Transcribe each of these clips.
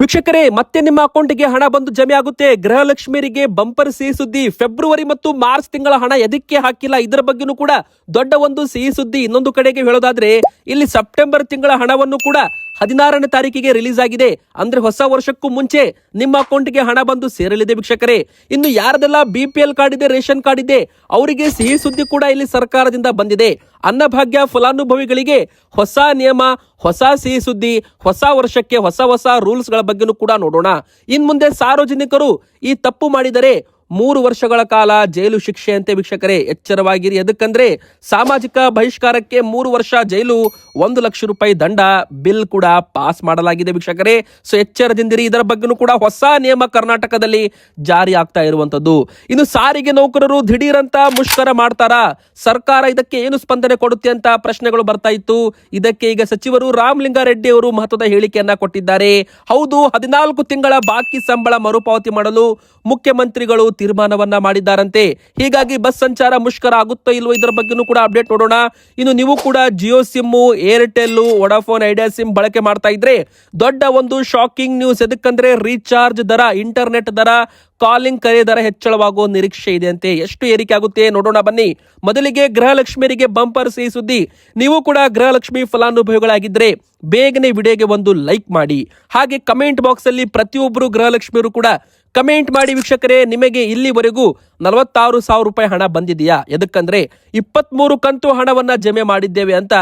ವೀಕ್ಷಕರೇ, ಮತ್ತೆ ನಿಮ್ಮ ಅಕೌಂಟ್ಗೆ ಹಣ ಬಂದು ಜಮೆ ಆಗುತ್ತೆ. ಗೃಹಲಕ್ಷ್ಮಿಯರಿಗೆ ಬಂಪರ್ ಸಿಹಿ ಸುದ್ದಿ. ಫೆಬ್ರವರಿ ಮತ್ತು ಮಾರ್ಚ್ ತಿಂಗಳ ಹಣ ಎದಕ್ಕೆ ಹಾಕಿಲ್ಲ ಇದರ ಬಗ್ಗೆನೂ ಕೂಡ ದೊಡ್ಡ ಒಂದು ಸಿಹಿ ಸುದ್ದಿ. ಇನ್ನೊಂದು ಕಡೆಗೆ ಹೇಳೋದಾದ್ರೆ ಇಲ್ಲಿ ಸೆಪ್ಟೆಂಬರ್ ತಿಂಗಳ ಹಣವನ್ನು ಕೂಡ 16ನೇ ತಾರೀಕಿಗೆ ರಿಲೀಸ್ ಆಗಿದೆ. ಅಂದ್ರೆ ಹೊಸ ವರ್ಷಕ್ಕೂ ಮುಂಚೆ ನಿಮ್ಮ ಅಕೌಂಟ್ಗೆ ಹಣ ಬಂದು ಸೇರಲಿದೆ ವೀಕ್ಷಕರೇ. ಇನ್ನು ಯಾರದೆಲ್ಲ BPL ಕಾರ್ಡ್ ಇದೆ, ರೇಷನ್ ಕಾರ್ಡ್ ಇದೆ, ಅವರಿಗೆ ಸಿಹಿ ಸುದ್ದಿ ಕೂಡ ಇಲ್ಲಿ ಸರ್ಕಾರದಿಂದ ಬಂದಿದೆ. ಅನ್ನಭಾಗ್ಯ ಫಲಾನುಭವಿಗಳಿಗೆ ಹೊಸ ನಿಯಮ, ಹೊಸ ಸಿಹಿ ಸುದ್ದಿ, ಹೊಸ ವರ್ಷಕ್ಕೆ ಹೊಸ ರೂಲ್ಸ್ ಗಳ ಬಗ್ಗೆನೂ ಕೂಡ ನೋಡೋಣ. ಇನ್ ಮುಂದೆ ಸಾರ್ವಜನಿಕರು ಈ ತಪ್ಪು ಮಾಡಿದರೆ 3 ವರ್ಷಗಳ ಕಾಲ ಜೈಲು ಶಿಕ್ಷೆ ಅಂತೆ ವೀಕ್ಷಕರೇ, ಎಚ್ಚರವಾಗಿರಿ. ಎದಕ್ಕಂದ್ರೆ ಸಾಮಾಜಿಕ ಬಹಿಷ್ಕಾರಕ್ಕೆ 3 ವರ್ಷ ಜೈಲು, 1 ಲಕ್ಷ ರೂಪಾಯಿ ದಂಡ, ಬಿಲ್ ಕೂಡ ಪಾಸ್ ಮಾಡಲಾಗಿದೆ ವೀಕ್ಷಕರೇ. ಸೊ ಎಚ್ಚರದಿಂದಿರಿ. ಇದರ ಬಗ್ಗೆನೂ ಕೂಡ ಹೊಸ ನಿಯಮ ಕರ್ನಾಟಕದಲ್ಲಿ ಜಾರಿ ಆಗ್ತಾ ಇರುವಂತದ್ದು. ಇನ್ನು ಸಾರಿಗೆ ನೌಕರರು ದಿಢೀರಂತ ಮುಷ್ಕರ ಮಾಡ್ತಾರಾ, ಸರ್ಕಾರ ಇದಕ್ಕೆ ಏನು ಸ್ಪಂದನೆ ಕೊಡುತ್ತೆ ಅಂತ ಪ್ರಶ್ನೆಗಳು ಬರ್ತಾ ಇತ್ತು. ಇದಕ್ಕೆ ಈಗ ಸಚಿವರು ರಾಮಲಿಂಗಾರೆಡ್ಡಿ ಅವರು ಮಹತ್ವದ ಹೇಳಿಕೆಯನ್ನ ಕೊಟ್ಟಿದ್ದಾರೆ. ಹೌದು, 14 ತಿಂಗಳ ಬಾಕಿ ಸಂಬಳ ಮರುಪಾವತಿ ಮಾಡಲು ಮುಖ್ಯಮಂತ್ರಿಗಳು ತೀರ್ಮಾನವನ್ನ ಮಾಡಿದ್ದಾರಂತೆ. ಹೀಗಾಗಿ ಬಸ್ ಸಂಚಾರ ಮುಷ್ಕರ ಆಗುತ್ತೋ ಇಲ್ವೋ ಇದರ ಬಗ್ಗೆನೂ ಕೂಡ ಅಪ್ಡೇಟ್ ನೋಡೋಣ. ಇನ್ನು ನೀವು ಕೂಡ Jio sim, Airtel, Vodafone idea sim ಬಳಕೆ ಮಾಡ್ತಾ ಇದ್ರೆ ದೊಡ್ಡ ಒಂದು ಶಾಕಿಂಗ್ ನ್ಯೂಸ್. ಎದಕ್ಕಂದ್ರೆ ರೀಚಾರ್ಜ್ ದರ, ಇಂಟರ್ನೆಟ್ ದರ, ಕಾಲಿಂಗ್ ಕರೆ ದರ ಹೆಚ್ಚಳವಾಗುವ ನಿರೀಕ್ಷೆ ಇದೆ ಅಂತೆ. ಎಷ್ಟು ಏರಿಕೆ ಆಗುತ್ತೆ ನೋಡೋಣ ಬನ್ನಿ. ಮೊದಲಿಗೆ ಗೃಹಲಕ್ಷ್ಮಿಯರಿಗೆ ಬಂಪರ್ ಸಿಹಿ ಸುದ್ದಿ. ನೀವು ಕೂಡ ಗೃಹಲಕ್ಷ್ಮಿ ಫಲಾನುಭವಿಗಳಾಗಿದ್ರೆ ಬೇಗನೆ ವಿಡಿಯೋಗೆ ಒಂದು ಲೈಕ್ ಮಾಡಿ. ಹಾಗೆ ಕಮೆಂಟ್ ಬಾಕ್ಸ್ ಅಲ್ಲಿ ಪ್ರತಿಯೊಬ್ಬರು ಗೃಹಲಕ್ಷ್ಮಿಯರು ಕೂಡ ಕಮೆಂಟ್ ಮಾಡಿ ವೀಕ್ಷಕರೇ. ನಿಮಗೆ ಇಲ್ಲಿವರೆಗೂ 46,000 ರೂಪಾಯಿ ಹಣ ಬಂದಿದೆಯಾ? ಎದಕ್ಕಂದ್ರೆ 23 ಕಂತು ಹಣವನ್ನ ಜಮೆ ಮಾಡಿದ್ದೇವೆ ಅಂತ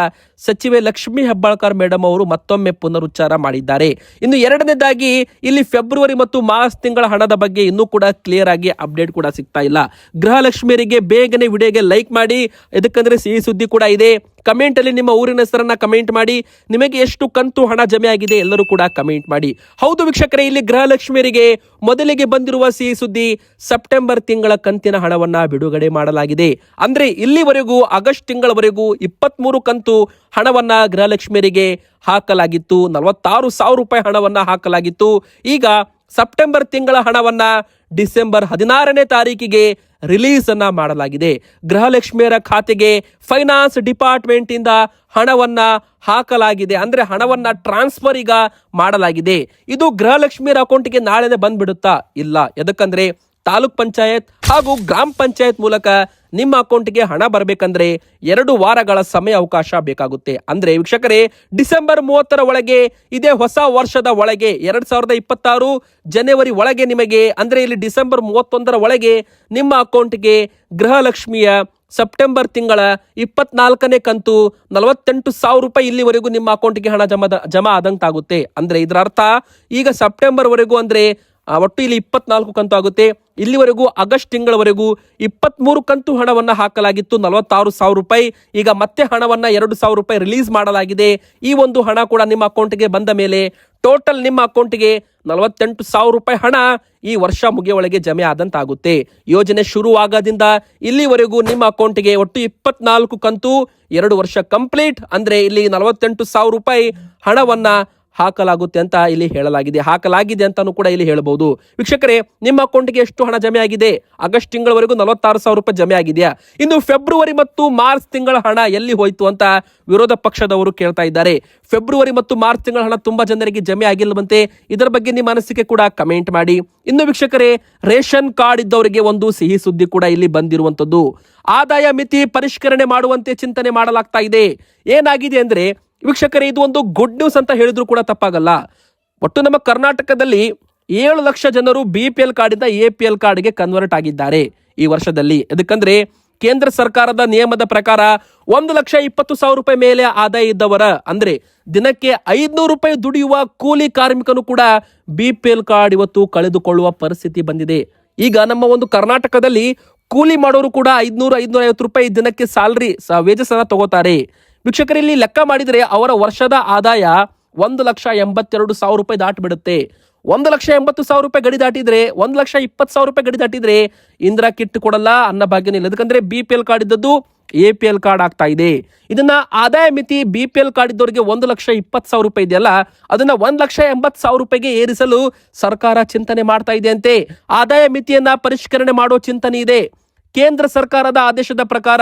ಸಚಿವೆ ಲಕ್ಷ್ಮಿ ಹೆಬ್ಬಾಳ್ಕರ್ ಮೇಡಮ್ ಅವರು ಮತ್ತೊಮ್ಮೆ ಪುನರುಚ್ಚಾರ ಮಾಡಿದ್ದಾರೆ. ಇನ್ನು ಎರಡನೇದಾಗಿ ಇಲ್ಲಿ ಫೆಬ್ರವರಿ ಮತ್ತು ಮಾರ್ಚ್ ತಿಂಗಳ ಹಣದ ಬಗ್ಗೆ ಇನ್ನೂ ಕೂಡ ಕ್ಲಿಯರ್ ಆಗಿ ಅಪ್ಡೇಟ್ ಕೂಡ ಸಿಗ್ತಾ ಇಲ್ಲ. ಗೃಹಲಕ್ಷ್ಮಿಯರಿಗೆ ಬೇಗನೆ ವಿಡಿಯೋಗೆ ಲೈಕ್ ಮಾಡಿ, ಎದಕ್ಕಂದ್ರೆ ಸಿಹಿ ಸುದ್ದಿ ಕೂಡ ಇದೆ. ಕಮೆಂಟ್ ಅಲ್ಲಿ ನಿಮ್ಮ ಊರಿನ ಹೆಸರನ್ನ ಕಮೆಂಟ್ ಮಾಡಿ. ನಿಮಗೆ ಎಷ್ಟು ಕಂತು ಹಣ ಜಮೆ ಆಗಿದೆ ಎಲ್ಲರೂ ಕೂಡ ಕಮೆಂಟ್ ಮಾಡಿ. ಹೌದು ವೀಕ್ಷಕರೇ, ಇಲ್ಲಿ ಗೃಹಲಕ್ಷ್ಮಿಯರಿಗೆ ಮೊದಲಿಗೆ ಬಂದಿರುವ ಸಿಹಿ ಸುದ್ದಿ, ಸೆಪ್ಟೆಂಬರ್ ತಿಂಗಳ ಕಂತಿನ ಹಣವನ್ನ ಬಿಡುಗಡೆ ಮಾಡಲಾಗಿದೆ. ಅಂದ್ರೆ ಇಲ್ಲಿವರೆಗೂ ಆಗಸ್ಟ್ ತಿಂಗಳವರೆಗೂ 23 ಕಂತು ಹಣವನ್ನ ಗೃಹಲಕ್ಷ್ಮಿಯರಿಗೆ ಹಾಕಲಾಗಿತ್ತು. 46,000 ರೂಪಾಯಿ ಹಣವನ್ನ ಹಾಕಲಾಗಿತ್ತು. ಈಗ ಸೆಪ್ಟೆಂಬರ್ ತಿಂಗಳ ಹಣವನ್ನ ಡಿಸೆಂಬರ್ 16ನೇ ತಾರೀಕಿಗೆ ರಿಲೀಸ್ ಅನ್ನ ಮಾಡಲಾಗಿದೆ. ಗೃಹಲಕ್ಷ್ಮಿಯರ ಖಾತೆಗೆ ಫೈನಾನ್ಸ್ ಡಿಪಾರ್ಟ್ಮೆಂಟ್ ಇಂದ ಹಣವನ್ನ ಹಾಕಲಾಗಿದೆ. ಅಂದ್ರೆ ಹಣವನ್ನ ಟ್ರಾನ್ಸ್ಫರ್ ಈಗ ಮಾಡಲಾಗಿದೆ. ಇದು ಗೃಹಲಕ್ಷ್ಮಿಯರ ಅಕೌಂಟ್ಗೆ ನಾಳೆನೆ ಬಂದ್ಬಿಡುತ್ತಾ? ಇಲ್ಲ. ಎದಕ್ಕಂದ್ರೆ ತಾಲೂಕ್ ಪಂಚಾಯತ್ ಹಾಗೂ ಗ್ರಾಮ ಪಂಚಾಯತ್ ಮೂಲಕ ನಿಮ್ಮ ಅಕೌಂಟ್ಗೆ ಹಣ ಬರಬೇಕಂದ್ರೆ 2 ವಾರಗಳ ಸಮಯ ಅವಕಾಶ ಬೇಕಾಗುತ್ತೆ. ಅಂದ್ರೆ ವೀಕ್ಷಕರೇ, ಡಿಸೆಂಬರ್ 30ರ ಒಳಗೆ, ಇದೇ ಹೊಸ ವರ್ಷದ ಒಳಗೆ 2026 ಜನವರಿ ಒಳಗೆ ನಿಮಗೆ, ಅಂದ್ರೆ ಇಲ್ಲಿ ಡಿಸೆಂಬರ್ 31ರ ಒಳಗೆ ನಿಮ್ಮ ಅಕೌಂಟ್ಗೆ ಗೃಹಲಕ್ಷ್ಮಿಯ ಸೆಪ್ಟೆಂಬರ್ ತಿಂಗಳ 24ನೇ ಕಂತು 48,000 ರೂಪಾಯಿ ಇಲ್ಲಿವರೆಗೂ ನಿಮ್ಮ ಅಕೌಂಟ್ಗೆ ಹಣ ಜಮಾ ಆದಂತಾಗುತ್ತೆ. ಅಂದ್ರೆ ಇದರ ಅರ್ಥ ಈಗ ಸೆಪ್ಟೆಂಬರ್ ವರೆಗೂ ಅಂದ್ರೆ ಒಟ್ಟು ಇಲ್ಲಿ 24 ಕಂತು ಆಗುತ್ತೆ. ಇಲ್ಲಿವರೆಗೂ ಆಗಸ್ಟ್ ತಿಂಗಳವರೆಗೂ 23 ಕಂತು ಹಣವನ್ನ ಹಾಕಲಾಗಿತ್ತು, 46,000 ರೂಪಾಯಿ. ಈಗ ಮತ್ತೆ ಹಣವನ್ನ 2,000 ರೂಪಾಯಿ ರಿಲೀಸ್ ಮಾಡಲಾಗಿದೆ. ಈ ಒಂದು ಹಣ ಕೂಡ ನಿಮ್ಮ ಅಕೌಂಟ್ಗೆ ಬಂದ ಮೇಲೆ ಟೋಟಲ್ ನಿಮ್ಮ ಅಕೌಂಟ್ಗೆ 48,000 ರೂಪಾಯಿ ಹಣ ಈ ವರ್ಷ ಮುಗಿಯೊಳಗೆ ಜಮೆ ಆದಂತಾಗುತ್ತೆ. ಯೋಜನೆ ಶುರುವಾಗದಿಂದ ಇಲ್ಲಿವರೆಗೂ ನಿಮ್ಮ ಅಕೌಂಟ್ಗೆ ಒಟ್ಟು 24 ಕಂತು, 2 ವರ್ಷ ಕಂಪ್ಲೀಟ್. ಅಂದ್ರೆ ಇಲ್ಲಿ 48,000 ರೂಪಾಯಿ ಹಣವನ್ನ ಹಾಕಲಾಗುತ್ತೆ ಅಂತ ಇಲ್ಲಿ ಹೇಳಲಾಗಿದೆ. ಹಾಕಲಾಗಿದೆ ಅಂತಾನು ಕೂಡ ಇಲ್ಲಿ ಹೇಳಬಹುದು. ವೀಕ್ಷಕರೇ, ನಿಮ್ಮ ಅಕೌಂಟ್ಗೆ ಎಷ್ಟು ಹಣ ಜಮೆ ಆಗಿದೆ? ಆಗಸ್ಟ್ ತಿಂಗಳವರೆಗೂ 46,000 ರೂಪಾಯಿ ಜಮೆ ಆಗಿದೆಯಾ? ಇನ್ನು ಫೆಬ್ರವರಿ ಮತ್ತು ಮಾರ್ಚ್ ತಿಂಗಳ ಹಣ ಎಲ್ಲಿ ಹೋಯ್ತು ಅಂತ ವಿರೋಧ ಪಕ್ಷದವರು ಕೇಳ್ತಾ ಇದ್ದಾರೆ. ಫೆಬ್ರವರಿ ಮತ್ತು ಮಾರ್ಚ್ ತಿಂಗಳ ಹಣ ತುಂಬಾ ಜನರಿಗೆ ಜಮೆ ಆಗಿಲ್ಲವಂತೆ. ಇದರ ಬಗ್ಗೆ ನಿಮ್ಮ ಅನಿಸಿಕೆ ಕೂಡ ಕಮೆಂಟ್ ಮಾಡಿ. ಇನ್ನು ವೀಕ್ಷಕರೇ, ರೇಷನ್ ಕಾರ್ಡ್ ಇದ್ದವರಿಗೆ ಒಂದು ಸಿಹಿ ಸುದ್ದಿ ಕೂಡ ಇಲ್ಲಿ ಬಂದಿರುವಂತದ್ದು. ಆದಾಯ ಮಿತಿ ಪರಿಷ್ಕರಣೆ ಮಾಡುವಂತೆ ಚಿಂತನೆ ಮಾಡಲಾಗ್ತಾ ಇದೆ. ಏನಾಗಿದೆ ಅಂದ್ರೆ ವೀಕ್ಷಕರೇ, ಇದು ಒಂದು ಗುಡ್ ನ್ಯೂಸ್ ಅಂತ ಹೇಳಿದ್ರು ಕೂಡ ತಪ್ಪಾಗಲ್ಲ. ಒಟ್ಟು ನಮ್ಮ ಕರ್ನಾಟಕದಲ್ಲಿ 7 ಲಕ್ಷ ಜನರು BPL ಕಾರ್ಡಿಂದ APL ಕಾರ್ಡ್ಗೆ ಕನ್ವರ್ಟ್ ಆಗಿದ್ದಾರೆ ಈ ವರ್ಷದಲ್ಲಿ. ಎದಕ್ಕಂದ್ರೆ ಕೇಂದ್ರ ಸರ್ಕಾರದ ನಿಯಮದ ಪ್ರಕಾರ 1,20,000 ರೂಪಾಯಿ ಮೇಲೆ ಆದಾಯ ಇದ್ದವರ, ಅಂದ್ರೆ ದಿನಕ್ಕೆ 500 ರೂಪಾಯಿ ದುಡಿಯುವ ಕೂಲಿ ಕಾರ್ಮಿಕನು ಕೂಡ BPL ಕಾರ್ಡ್ ಇವತ್ತು ಕಳೆದುಕೊಳ್ಳುವ ಪರಿಸ್ಥಿತಿ ಬಂದಿದೆ. ಈಗ ನಮ್ಮ ಒಂದು ಕರ್ನಾಟಕದಲ್ಲಿ ಕೂಲಿ ಮಾಡೋರು ಕೂಡ 500-550 ರೂಪಾಯಿ ದಿನಕ್ಕೆ ಸ್ಯಾಲರಿ ವೇಜಸ್ ಅನ್ನ ತಗೋತಾರೆ. ವೀಕ್ಷಕರಲ್ಲಿ ಲೆಕ್ಕ ಮಾಡಿದ್ರೆ ಅವರ ವರ್ಷದ ಆದಾಯ 1,82,000 ರೂಪಾಯಿ ದಾಟಿಬಿಡುತ್ತೆ. 1,80,000 ರೂಪಾಯಿ ಗಡಿ ದಾಟಿದ್ರೆ, 1,20,000 ರೂಪಾಯಿ ಗಡಿ ದಾಟಿದ್ರೆ ಇಂದಿರಾ ಕಿಟ್ ಕೊಡಲ್ಲ, ಅನ್ನಭಾಗ್ಯನೇ ಇಲ್ಲ. ಯಾಕಂದ್ರೆ BPL ಕಾರ್ಡ್ ಇದ್ದದ್ದು APL ಕಾರ್ಡ್ ಆಗ್ತಾ ಇದೆ. ಇದನ್ನ ಆದಾಯ ಮಿತಿ BPL ಕಾರ್ಡ್ ಇದ್ದವರಿಗೆ 1,20,000 ರೂಪಾಯಿ ಇದೆಯಲ್ಲ, ಅದನ್ನ 1,80,000 ರೂಪಾಯಿಗೆ ಏರಿಸಲು ಸರ್ಕಾರ ಚಿಂತನೆ ಮಾಡ್ತಾ ಇದೆ ಅಂತೆ. ಆದಾಯ ಮಿತಿಯನ್ನ ಪರಿಷ್ಕರಣೆ ಮಾಡೋ ಚಿಂತನೆ ಇದೆ. ಕೇಂದ್ರ ಸರ್ಕಾರದ ಆದೇಶದ ಪ್ರಕಾರ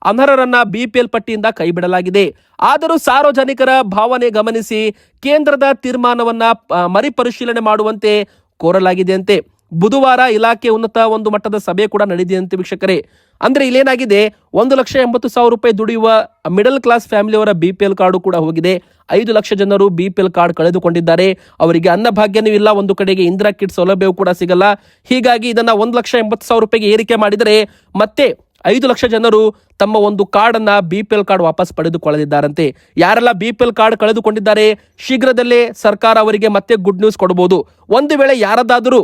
ಅನರ್ಹರನ್ನ ಬಿಪಿಎಲ್ ಪಟ್ಟಿಯಿಂದ ಕೈಬಿಡಲಾಗಿದೆ. ಆದರೂ ಸಾರ್ವಜನಿಕರ ಭಾವನೆ ಗಮನಿಸಿ ಕೇಂದ್ರದ ತೀರ್ಮಾನವನ್ನ ಮರುಪರಿಶೀಲನೆ ಮಾಡುವಂತೆ ಕೋರಲಾಗಿದೆಯಂತೆ. ಬುಧವಾರ ಇಲಾಖೆ ಉನ್ನತ ಒಂದು ಮಟ್ಟದ ಸಭೆ ಕೂಡ ನಡೆದಿದೆಯಂತೆ ವೀಕ್ಷಕರೇ. ಅಂದ್ರೆ ಇಲ್ಲೇನಾಗಿದೆ, 1,80,000 ದುಡಿಯುವ ಮಿಡಲ್ ಕ್ಲಾಸ್ ಫ್ಯಾಮಿಲಿಯವರ ಬಿಪಿಎಲ್ ಕಾರ್ಡು ಕೂಡ ಹೋಗಿದೆ. 5 ಲಕ್ಷ ಜನರು ಬಿಪಿಎಲ್ ಕಾರ್ಡ್ ಕಳೆದುಕೊಂಡಿದ್ದಾರೆ. ಅವರಿಗೆ ಅನ್ನಭಾಗ್ಯನೂ ಇಲ್ಲ, ಒಂದು ಕಡೆಗೆ ಇಂದಿರಾ ಕಿಟ್ ಸೌಲಭ್ಯವೂ ಕೂಡ ಸಿಗಲ್ಲ. ಹೀಗಾಗಿ ಇದನ್ನ 1,80,000 ಏರಿಕೆ ಮಾಡಿದರೆ ಮತ್ತೆ 5 ಲಕ್ಷ ಜನರು ತಮ್ಮ ಒಂದು ಕಾರ್ಡ್ ಅನ್ನ ಬಿಪಿಎಲ್ ಕಾರ್ಡ್ ವಾಪಸ್ ಪಡೆದುಕೊಳ್ಳಲಿದ್ದಾರಂತೆ. ಯಾರೆಲ್ಲ ಬಿಪಿಎಲ್ ಕಾರ್ಡ್ ಕಳೆದುಕೊಂಡಿದ್ದಾರೆ, ಶೀಘ್ರದಲ್ಲೇ ಸರ್ಕಾರ ಅವರಿಗೆ ಮತ್ತೆ ಗುಡ್ ನ್ಯೂಸ್ ಕೊಡಬಹುದು. ಒಂದು ವೇಳೆ ಯಾರದಾದರೂ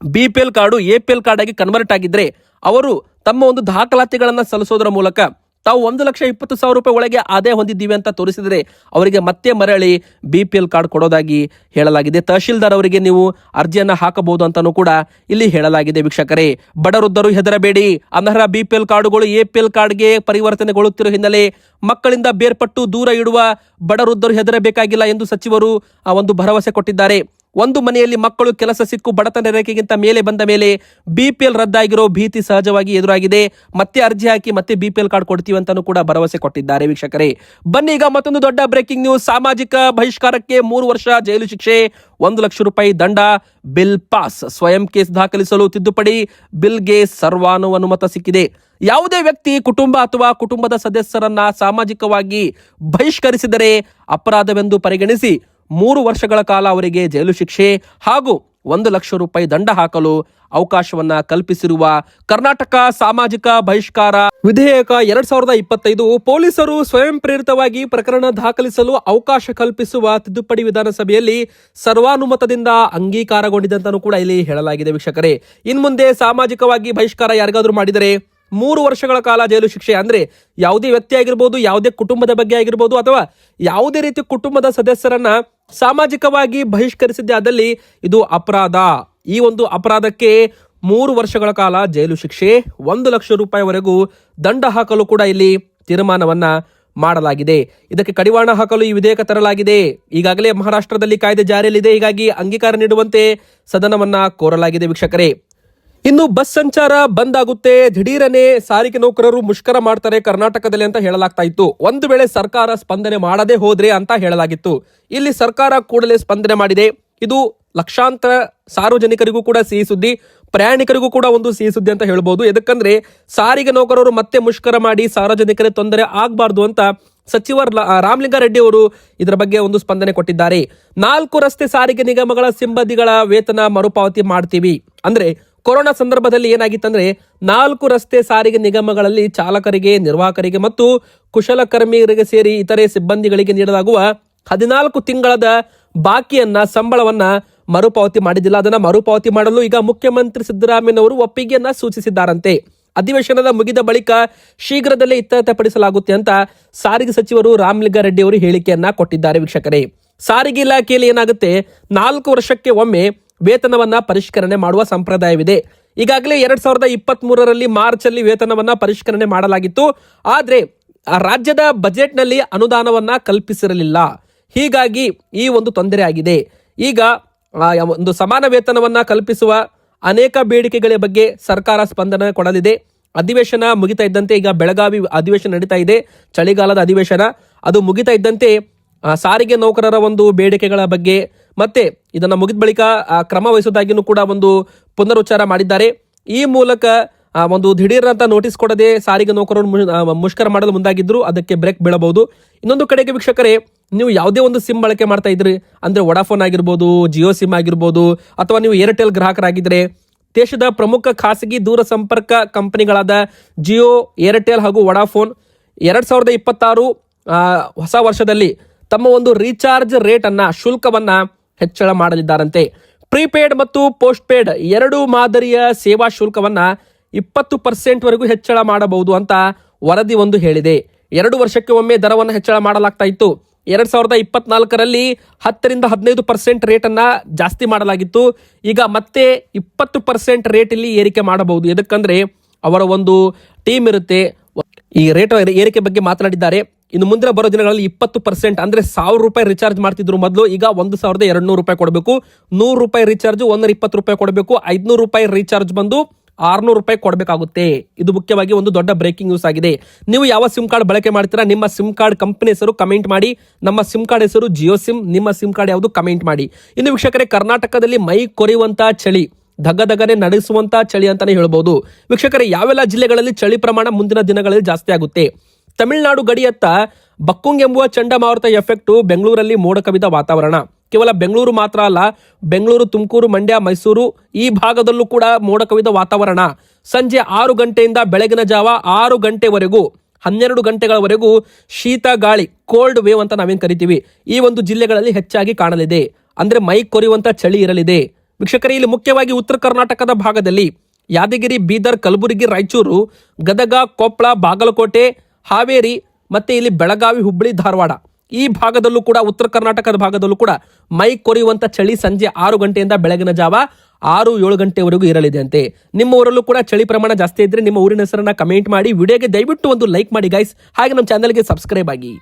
ಬಿಪಿಎಲ್ ಕಾರ್ಡು ಎಪಿಎಲ್ ಕಾರ್ಡ್ ಆಗಿ ಕನ್ವರ್ಟ್ ಆಗಿದ್ರೆ ಅವರು ತಮ್ಮ ಒಂದು ದಾಖಲಾತಿಗಳನ್ನ ಸಲ್ಲಿಸೋದರ ಮೂಲಕ ತಾವು 1,20,000 ಒಳಗೆ ಆದಾಯ ಹೊಂದಿದ್ದೀವಿ ಅಂತ ತೋರಿಸಿದರೆ ಅವರಿಗೆ ಮತ್ತೆ ಮರಳಿ ಬಿಪಿಎಲ್ ಕಾರ್ಡ್ ಕೊಡೋದಾಗಿ ಹೇಳಲಾಗಿದೆ. ತಹಶೀಲ್ದಾರ್ ಅವರಿಗೆ ನೀವು ಅರ್ಜಿಯನ್ನ ಹಾಕಬಹುದು ಅಂತಾನೂ ಕೂಡ ಇಲ್ಲಿ ಹೇಳಲಾಗಿದೆ ವೀಕ್ಷಕರೇ. ಬಡ ವೃದ್ಧರು ಹೆದರಬೇಡಿ, ಅನರ್ಹ ಬಿಪಿಎಲ್ ಕಾರ್ಡುಗಳು ಎಪಿಎಲ್ ಕಾರ್ಡ್ಗೆ ಪರಿವರ್ತನೆಗೊಳ್ಳುತ್ತಿರುವ ಹಿನ್ನೆಲೆ ಮಕ್ಕಳಿಂದ ಬೇರ್ಪಟ್ಟು ದೂರ ಇಡುವ ಬಡ ವೃದ್ಧರು ಹೆದರಬೇಕಾಗಿಲ್ಲ ಎಂದು ಸಚಿವರು ಒಂದು ಭರವಸೆ ಕೊಟ್ಟಿದ್ದಾರೆ. ಒಂದು ಮನೆಯಲ್ಲಿ ಮಕ್ಕಳು ಕೆಲಸ ಸಿಕ್ಕು ಬಡತನ ರೇಖೆಗಿಂತ ಮೇಲೆ ಬಂದ ಮೇಲೆ ಬಿಪಿಎಲ್ ರದ್ದಾಗಿರೋ ಭೀತಿ ಸಹಜವಾಗಿ ಎದುರಾಗಿದೆ. ಮತ್ತೆ ಅರ್ಜಿ ಹಾಕಿ ಮತ್ತೆ ಬಿಪಿಎಲ್ ಕಾರ್ಡ್ ಕೊಡ್ತೀವಿ ಅಂತಾನೂ ಕೂಡ ಭರವಸೆ ಕೊಟ್ಟಿದ್ದಾರೆ ವೀಕ್ಷಕರೇ. ಬನ್ನಿ ಈಗ ಮತ್ತೊಂದು ದೊಡ್ಡ ಬ್ರೇಕಿಂಗ್ ನ್ಯೂಸ್. ಸಾಮಾಜಿಕ ಬಹಿಷ್ಕಾರಕ್ಕೆ 3 ವರ್ಷ ಜೈಲು ಶಿಕ್ಷೆ, 1 ಲಕ್ಷ ರೂಪಾಯಿ ದಂಡ, ಬಿಲ್ ಪಾಸ್. ಸ್ವಯಂ ಕೇಸ್ ದಾಖಲಿಸಲು ತಿದ್ದುಪಡಿ ಬಿಲ್ಗೆ ಸರ್ವಾನುಮತ ಸಿಕ್ಕಿದೆ. ಯಾವುದೇ ವ್ಯಕ್ತಿ ಕುಟುಂಬ ಅಥವಾ ಕುಟುಂಬದ ಸದಸ್ಯರನ್ನ ಸಾಮಾಜಿಕವಾಗಿ ಬಹಿಷ್ಕರಿಸಿದರೆ ಅಪರಾಧವೆಂದು ಪರಿಗಣಿಸಿ 3 ವರ್ಷಗಳ ಕಾಲ ಅವರಿಗೆ ಜೈಲು ಶಿಕ್ಷೆ ಹಾಗೂ 1 ಲಕ್ಷ ರೂಪಾಯಿ ದಂಡ ಹಾಕಲು ಅವಕಾಶವನ್ನ ಕಲ್ಪಿಸಿರುವ ಕರ್ನಾಟಕ ಸಾಮಾಜಿಕ ಬಹಿಷ್ಕಾರ ವಿಧೇಯಕ 2025 ಪೊಲೀಸರು ಸ್ವಯಂ ಪ್ರೇರಿತವಾಗಿ ಪ್ರಕರಣ ದಾಖಲಿಸಲು ಅವಕಾಶ ಕಲ್ಪಿಸುವ ತಿದ್ದುಪಡಿ ವಿಧಾನಸಭೆಯಲ್ಲಿ ಸರ್ವಾನುಮತದಿಂದ ಅಂಗೀಕಾರಗೊಂಡಿದೆ ಅಂತಾನೂ ಕೂಡ ಇಲ್ಲಿ ಹೇಳಲಾಗಿದೆ ವೀಕ್ಷಕರೇ. ಇನ್ಮುಂದೆ ಸಾಮಾಜಿಕವಾಗಿ ಬಹಿಷ್ಕಾರ ಯಾರಿಗಾದ್ರೂ ಮಾಡಿದರೆ 3 ವರ್ಷಗಳ ಕಾಲ ಜೈಲು ಶಿಕ್ಷೆ. ಅಂದ್ರೆ ಯಾವುದೇ ವ್ಯಕ್ತಿ ಆಗಿರ್ಬೋದು, ಯಾವುದೇ ಕುಟುಂಬದ ಬಗ್ಗೆ ಆಗಿರ್ಬೋದು, ಅಥವಾ ಯಾವುದೇ ರೀತಿ ಕುಟುಂಬದ ಸದಸ್ಯರನ್ನ ಸಾಮಾಜಿಕವಾಗಿ ಬಹಿಷ್ಕರಿಸಿದ್ದೆ ಆದಲ್ಲಿ ಇದು ಅಪರಾಧ. ಈ ಒಂದು ಅಪರಾಧಕ್ಕೆ 3 ವರ್ಷಗಳ ಕಾಲ ಜೈಲು ಶಿಕ್ಷೆ, 1 ಲಕ್ಷ ರೂಪಾಯಿವರೆಗೂ ದಂಡ ಹಾಕಲು ಕೂಡ ಇಲ್ಲಿ ತೀರ್ಮಾನವನ್ನ ಮಾಡಲಾಗಿದೆ. ಇದಕ್ಕೆ ಕಡಿವಾಣ ಹಾಕಲು ಈ ವಿಧೇಯಕ ತರಲಾಗಿದೆ. ಈಗಾಗಲೇ ಮಹಾರಾಷ್ಟ್ರದಲ್ಲಿ ಕಾಯ್ದೆ ಜಾರಿಯಲ್ಲಿದೆ. ಹೀಗಾಗಿ ಅಂಗೀಕಾರ ನೀಡುವಂತೆ ಸದನವನ್ನ ಕೋರಲಾಗಿದೆ ವೀಕ್ಷಕರೇ. ಇನ್ನು ಬಸ್ ಸಂಚಾರ ಬಂದ್ ಆಗುತ್ತೆ, ದಿಢೀರನೆ ಸಾರಿಗೆ ನೌಕರರು ಮುಷ್ಕರ ಮಾಡ್ತಾರೆ ಕರ್ನಾಟಕದಲ್ಲಿ ಅಂತ ಹೇಳಲಾಗ್ತಾ ಇತ್ತು. ಒಂದು ವೇಳೆ ಸರ್ಕಾರ ಸ್ಪಂದನೆ ಮಾಡದೆ ಹೋದ್ರೆ ಅಂತ ಹೇಳಲಾಗಿತ್ತು. ಇಲ್ಲಿ ಸರ್ಕಾರ ಕೂಡಲೇ ಸ್ಪಂದನೆ ಮಾಡಿದೆ. ಇದು ಲಕ್ಷಾಂತರ ಸಾರ್ವಜನಿಕರಿಗೂ ಕೂಡ ಸಿಹಿ ಸುದ್ದಿ, ಪ್ರಯಾಣಿಕರಿಗೂ ಕೂಡ ಒಂದು ಸಿಹಿ ಸುದ್ದಿ ಅಂತ ಹೇಳ್ಬೋದು. ಎದಕ್ಕಂದ್ರೆ ಸಾರಿಗೆ ನೌಕರರು ಮತ್ತೆ ಮುಷ್ಕರ ಮಾಡಿ ಸಾರ್ವಜನಿಕರಿಗೆ ತೊಂದರೆ ಆಗಬಾರ್ದು ಅಂತ ಸಚಿವ ರಾಮಲಿಂಗಾರೆಡ್ಡಿ ಅವರು ಇದರ ಬಗ್ಗೆ ಒಂದು ಸ್ಪಂದನೆ ಕೊಟ್ಟಿದ್ದಾರೆ. 4 ರಸ್ತೆ ಸಾರಿಗೆ ನಿಗಮಗಳ ಸಿಬ್ಬಂದಿಗಳ ವೇತನ ಮರುಪಾವತಿ ಮಾಡ್ತೀವಿ. ಅಂದ್ರೆ ಕೊರೋನಾ ಸಂದರ್ಭದಲ್ಲಿ ಏನಾಗಿತ್ತಂದ್ರೆ 4 ರಸ್ತೆ ಸಾರಿಗೆ ನಿಗಮಗಳಲ್ಲಿ ಚಾಲಕರಿಗೆ, ನಿರ್ವಾಹಕರಿಗೆ ಮತ್ತು ಕುಶಲಕರ್ಮಿಯರಿಗೆ ಸೇರಿ ಇತರೆ ಸಿಬ್ಬಂದಿಗಳಿಗೆ ನೀಡಲಾಗುವ 14 ತಿಂಗಳದ ಬಾಕಿಯನ್ನ ಸಂಬಳವನ್ನ ಮರುಪಾವತಿ ಮಾಡಿದ್ದಿಲ್ಲ. ಅದನ್ನ ಮರುಪಾವತಿ ಮಾಡಲು ಈಗ ಮುಖ್ಯಮಂತ್ರಿ ಸಿದ್ದರಾಮಯ್ಯನವರು ಒಪ್ಪಿಗೆಯನ್ನ ಸೂಚಿಸಿದ್ದಾರಂತೆ. ಅಧಿವೇಶನದ ಮುಗಿದ ಬಳಿಕ ಶೀಘ್ರದಲ್ಲೇ ಇತ್ಯರ್ಥಪಡಿಸಲಾಗುತ್ತೆ ಅಂತ ಸಾರಿಗೆ ಸಚಿವರು ರಾಮಲಿಂಗಾರೆಡ್ಡಿ ಅವರು ಹೇಳಿಕೆಯನ್ನ ಕೊಟ್ಟಿದ್ದಾರೆ ವೀಕ್ಷಕರೇ. ಸಾರಿಗೆ ಇಲಾಖೆಯಲ್ಲಿ ಏನಾಗುತ್ತೆ, 4 ವರ್ಷಕ್ಕೆ ಒಮ್ಮೆ ವೇತನವನ್ನ ಪರಿಷ್ಕರಣೆ ಮಾಡುವ ಸಂಪ್ರದಾಯವಿದೆ. ಈಗಾಗಲೇ 2023ರಲ್ಲಿ ಮಾರ್ಚ್ ಅಲ್ಲಿ ವೇತನವನ್ನ ಪರಿಷ್ಕರಣೆ ಮಾಡಲಾಗಿತ್ತು. ಆದ್ರೆ ರಾಜ್ಯದ ಬಜೆಟ್ನಲ್ಲಿ ಅನುದಾನವನ್ನ ಕಲ್ಪಿಸಿರಲಿಲ್ಲ. ಹೀಗಾಗಿ ಈ ಒಂದು ತೊಂದರೆ ಆಗಿದೆ. ಈಗ ಒಂದು ಸಮಾನ ವೇತನವನ್ನ ಕಲ್ಪಿಸುವ ಅನೇಕ ಬೇಡಿಕೆಗಳ ಬಗ್ಗೆ ಸರ್ಕಾರ ಸ್ಪಂದನೆ ಕೊಡಲಿದೆ. ಅಧಿವೇಶನ ಮುಗಿತಾ ಇದ್ದಂತೆ, ಈಗ ಬೆಳಗಾವಿ ಅಧಿವೇಶನ ನಡೀತಾ ಇದೆ, ಚಳಿಗಾಲದ ಅಧಿವೇಶನ. ಅದು ಮುಗಿತಾ ಇದ್ದಂತೆ ಸಾರಿಗೆ ನೌಕರರ ಒಂದು ಬೇಡಿಕೆಗಳ ಬಗ್ಗೆ ಮತ್ತೆ ಇದನ್ನ ಮುಗಿದ ಬಳಿಕ ಕ್ರಮ ವಹಿಸುವುದಾಗಿಯೂ ಕೂಡ ಒಂದು ಪುನರುಚ್ಚಾರ ಮಾಡಿದ್ದಾರೆ. ಈ ಮೂಲಕ ಒಂದು ದಿಢೀರಂತ ನೋಟಿಸ್ ಕೊಡದೆ ಸಾರಿಗೆ ನೌಕರರು ಮುಷ್ಕರ ಮಾಡಲು ಮುಂದಾಗಿದ್ರು. ಅದಕ್ಕೆ ಬ್ರೇಕ್ ಬೀಳಬಹುದು. ಇನ್ನೊಂದು ಕಡೆಗೆ ವೀಕ್ಷಕರೇ, ನೀವು ಯಾವುದೇ ಒಂದು ಸಿಮ್ ಬಳಕೆ ಮಾಡ್ತಾ ಇದ್ರಿ ಅಂದ್ರೆ ವೊಡಾಫೋನ್ ಆಗಿರ್ಬೋದು, ಜಿಯೋ ಸಿಮ್ ಆಗಿರ್ಬೋದು, ಅಥವಾ ನೀವು ಏರ್ಟೆಲ್ ಗ್ರಾಹಕರಾಗಿದ್ರೆ ದೇಶದ ಪ್ರಮುಖ ಖಾಸಗಿ ದೂರ ಸಂಪರ್ಕ ಕಂಪನಿಗಳಾದ ಜಿಯೋ, ಏರ್ಟೆಲ್ ಹಾಗೂ ವೊಡಾಫೋನ್ 2026 ಹೊಸ ವರ್ಷದಲ್ಲಿ ತಮ್ಮ ಒಂದು ರೀಚಾರ್ಜ್ ರೇಟ್ ಅನ್ನ ಶುಲ್ಕವನ್ನ ಹೆಚ್ಚಳ ಮಾಡಲಿದ್ದಾರಂತೆ. ಪ್ರೀಪೇಡ್ ಮತ್ತು ಪೋಸ್ಟ್ ಪೇಡ್ 2 ಮಾದರಿಯ ಸೇವಾ ಶುಲ್ಕವನ್ನ 20% ವರೆಗೂ ಹೆಚ್ಚಳ ಮಾಡಬಹುದು ಅಂತ ವರದಿ ಒಂದು ಹೇಳಿದೆ. 2 ವರ್ಷಕ್ಕೆ ಒಮ್ಮೆ ದರವನ್ನು ಹೆಚ್ಚಳ ಮಾಡಲಾಗ್ತಾ ಇತ್ತು. 2024ರಲ್ಲಿ 10-15% ರೇಟ್ ಅನ್ನ ಜಾಸ್ತಿ ಮಾಡಲಾಗಿತ್ತು. ಈಗ ಮತ್ತೆ 20% ರೇಟ್ ಇಲ್ಲಿ ಏರಿಕೆ ಮಾಡಬಹುದು. ಎದಕ್ಕಂದ್ರೆ ಅವರ ಒಂದು ಟೀಮ್ ಇರುತ್ತೆ, ಈ ರೇಟ್ ಏರಿಕೆ ಬಗ್ಗೆ ಮಾತನಾಡಿದ್ದಾರೆ. ಇನ್ನು ಮುಂದಿನ ಬರೋ ದಿನಗಳಲ್ಲಿ 20% ಅಂದ್ರೆ 1000 ರೂಪಾಯಿ ರಿಚಾರ್ಜ್ ಮಾಡ್ತಿದ್ರು ಮೊದಲು, ಈಗ 1200 ರೂಪಾಯಿ ಕೊಡಬೇಕು. 100 ರೂಪಾಯಿ ರಿಚಾರ್ಜ್ 120 ರೂಪಾಯಿ ಕೊಡಬೇಕು. 500 ರೂಪಾಯಿ ರಿಚಾರ್ಜ್ ಬಂದು ₹600 ಕೊಡಬೇಕಾಗುತ್ತೆ. ಇದು ಮುಖ್ಯವಾಗಿ ಒಂದು ದೊಡ್ಡ ಬ್ರೇಕಿಂಗ್ ನ್ಯೂಸ್ ಆಗಿದೆ. ನೀವು ಯಾವ ಸಿಮ್ ಕಾರ್ಡ್ ಬಳಕೆ ಮಾಡ್ತೀರಾ, ನಿಮ್ಮ ಸಿಮ್ ಕಾರ್ಡ್ ಕಂಪನಿ ಹೆಸರು ಕಮೆಂಟ್ ಮಾಡಿ. ನಮ್ಮ ಸಿಮ್ ಕಾರ್ಡ್ ಹೆಸರು ಜಿಯೋ ಸಿಮ್, ನಿಮ್ಮ ಸಿಮ್ ಕಾರ್ಡ್ ಯಾವುದು ಕಮೆಂಟ್ ಮಾಡಿ. ಇನ್ನು ವೀಕ್ಷಕರೇ, ಕರ್ನಾಟಕದಲ್ಲಿ ಮೈ ಕೊರೆಯುವಂತ ಚಳಿ, ದಗದಗನೆ ನಡೆಸುವಂತ ಚಳಿ ಅಂತಾನೆ ಹೇಳ್ಬಹುದು. ವೀಕ್ಷಕರೇ, ಯಾವೆಲ್ಲ ಜಿಲ್ಲೆಗಳಲ್ಲಿ ಚಳಿ ಪ್ರಮಾಣ ಮುಂದಿನ ದಿನಗಳಲ್ಲಿ ಜಾಸ್ತಿ ಆಗುತ್ತೆ? ತಮಿಳುನಾಡು ಗಡಿಯತ್ತ ಬಕ್ಕುಂಗ್ ಎಂಬುವ ಚಂಡಮಾರುತ ಎಫೆಕ್ಟ್ ಬೆಂಗಳೂರಲ್ಲಿ ಮೋಡ ಕವಿದ ವಾತಾವರಣ. ಕೇವಲ ಬೆಂಗಳೂರು ಮಾತ್ರ ಅಲ್ಲ, ಬೆಂಗಳೂರು, ತುಮಕೂರು, ಮಂಡ್ಯ, ಮೈಸೂರು ಈ ಭಾಗದಲ್ಲೂ ಕೂಡ ಮೋಡ ಕವಿದ ವಾತಾವರಣ. ಸಂಜೆ 6 ಗಂಟೆಯಿಂದ ಬೆಳಗಿನ ಜಾವ 6 ಗಂಟೆವರೆಗೂ 12 ಗಂಟೆಗಳವರೆಗೂ ಶೀತ ಗಾಳಿ, ಕೋಲ್ಡ್ ವೇವ್ ಅಂತ ನಾವೇನ್ ಕರಿತೀವಿ, ಈ ಒಂದು ಜಿಲ್ಲೆಗಳಲ್ಲಿ ಹೆಚ್ಚಾಗಿ ಕಾಣಲಿದೆ. ಅಂದ್ರೆ ಮೈ ಕೊರೆಯುವಂತ ಚಳಿ ಇರಲಿದೆ. ವೀಕ್ಷಕರೇ, ಇಲ್ಲಿ ಮುಖ್ಯವಾಗಿ ಉತ್ತರ ಕರ್ನಾಟಕದ ಭಾಗದಲ್ಲಿ ಯಾದಗಿರಿ, ಬೀದರ್, ಕಲಬುರಗಿ, ರಾಯಚೂರು, ಗದಗ, ಕೊಪ್ಪಳ, ಬಾಗಲಕೋಟೆ, ಹಾವೇರಿ ಮತ್ತೆ ಇಲ್ಲಿ ಬೆಳಗಾವಿ, ಹುಬ್ಬಳ್ಳಿ, ಧಾರವಾಡ ಈ ಭಾಗದಲ್ಲೂ ಕೂಡ, ಉತ್ತರ ಕರ್ನಾಟಕದ ಭಾಗದಲ್ಲೂ ಕೂಡ ಮೈ ಕೊರೆಯುವಂತ ಚಳಿ ಸಂಜೆ 6 ಗಂಟೆಯಿಂದ ಬೆಳಗಿನ ಜಾವ 6-7 ಗಂಟೆವರೆಗೂ ಇರಲಿದೆ ಅಂತೆ. ನಿಮ್ಮ ಊರಲ್ಲೂ ಕೂಡ ಚಳಿ ಪ್ರಮಾಣ ಜಾಸ್ತಿ ಇದ್ರೆ ನಿಮ್ಮ ಊರಿನ ಹೆಸರನ್ನ ಕಮೆಂಟ್ ಮಾಡಿ. ವಿಡಿಯೋಗೆ ದಯವಿಟ್ಟು ಒಂದು ಲೈಕ್ ಮಾಡಿ ಗೈಸ್. ಹಾಗೆ ನಮ್ಮ ಚಾನಲ್ಗೆ ಸಬ್ಸ್ಕ್ರೈಬ್ ಆಗಿ.